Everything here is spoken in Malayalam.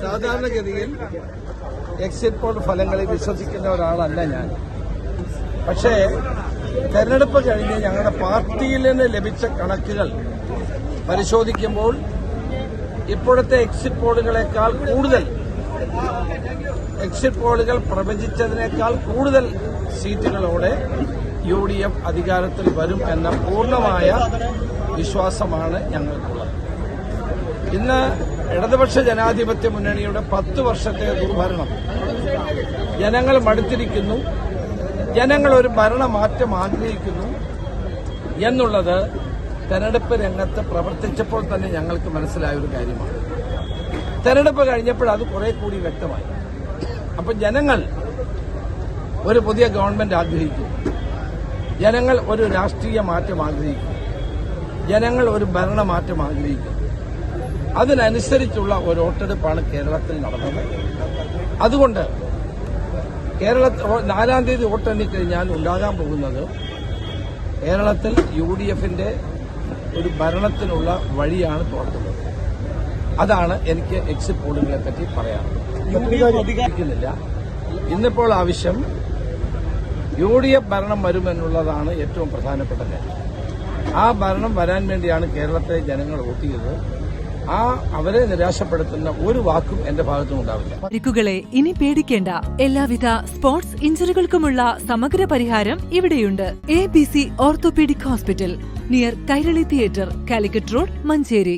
സാധാരണഗതിയിൽ എക്സിറ്റ് പോൾ ഫലങ്ങളിൽ വിശ്വസിക്കുന്ന ഒരാളല്ല ഞാൻ. പക്ഷേ തെരഞ്ഞെടുപ്പ് കഴിഞ്ഞ് ഞങ്ങളുടെ പാർട്ടിയിൽ നിന്ന് ലഭിച്ച കണക്കുകൾ പരിശോധിക്കുമ്പോൾ ഇപ്പോഴത്തെ എക്സിറ്റ് പോളുകളെക്കാൾ കൂടുതൽ എക്സിറ്റ് പോളുകൾ പ്രവചിച്ചതിനേക്കാൾ കൂടുതൽ സീറ്റുകളോടെ UDF അധികാരത്തിൽ വരും എന്ന പൂർണ്ണമായ വിശ്വാസമാണ് ഞങ്ങൾക്കുള്ളത്. ഇന്ന് ഇടതുപക്ഷ ജനാധിപത്യ മുന്നണിയുടെ 10 വർഷത്തെ ദുർഭരണം ജനങ്ങൾ മടുത്തിരിക്കുന്നു. ജനങ്ങൾ ഒരു ഭരണമാറ്റം ആഗ്രഹിക്കുന്നു എന്നുള്ളത് തെരഞ്ഞെടുപ്പ് രംഗത്ത് പ്രവർത്തിച്ചപ്പോൾ തന്നെ ഞങ്ങൾക്ക് മനസ്സിലായ ഒരു കാര്യമാണ്. തെരഞ്ഞെടുപ്പ് കഴിഞ്ഞപ്പോൾ അത് കുറെ കൂടി വ്യക്തമായി. അപ്പോൾ ജനങ്ങൾ ഒരു പുതിയ ഗവൺമെന്റ് ആഗ്രഹിക്കുന്നു, ജനങ്ങൾ ഒരു രാഷ്ട്രീയ മാറ്റം ആഗ്രഹിക്കുന്നു, ജനങ്ങൾ ഒരു ഭരണമാറ്റം ആഗ്രഹിക്കുന്നു. അതിനനുസരിച്ചുള്ള ഒരു വോട്ടെടുപ്പാണ് കേരളത്തിൽ നടന്നത്. അതുകൊണ്ട് കേരളത്തിൽ 4-ാം തീയതി വോട്ടെണ്ണിക്കഴിഞ്ഞാൽ ഉണ്ടാകാൻ പോകുന്നത് കേരളത്തിൽ UDFന്റെ ഒരു ഭരണത്തിനുള്ള വഴിയാണ് തുറക്കുന്നത്. അതാണ് എനിക്ക് എക്സിറ്റ് പോളുകളെ പറ്റി പറയാനുള്ളത്. ഇന്നിപ്പോൾ ആവശ്യം UDF ഭരണം വരുമെന്നുള്ളതാണ് ഏറ്റവും പ്രധാനപ്പെട്ട കാര്യം. ആ ഭരണം വരാൻ വേണ്ടിയാണ് കേരളത്തിലെ ജനങ്ങൾ വോട്ട് ചെയ്തത്. അവരെ നിരാശപ്പെടുത്തുന്ന ഒരു വാക്കും എന്റെ ഭാഗത്തും ഉണ്ടാവില്ല. പരിക്കുകളെ ഇനി പേടിക്കേണ്ട. എല്ലാവിധ സ്പോർട്സ് ഇഞ്ചുറികൾക്കുമുള്ള സമഗ്ര പരിഹാരം ഇവിടെയുണ്ട്. ABC orthopaedic hospital, near Kairali theatre, Calicut road, Manjeri.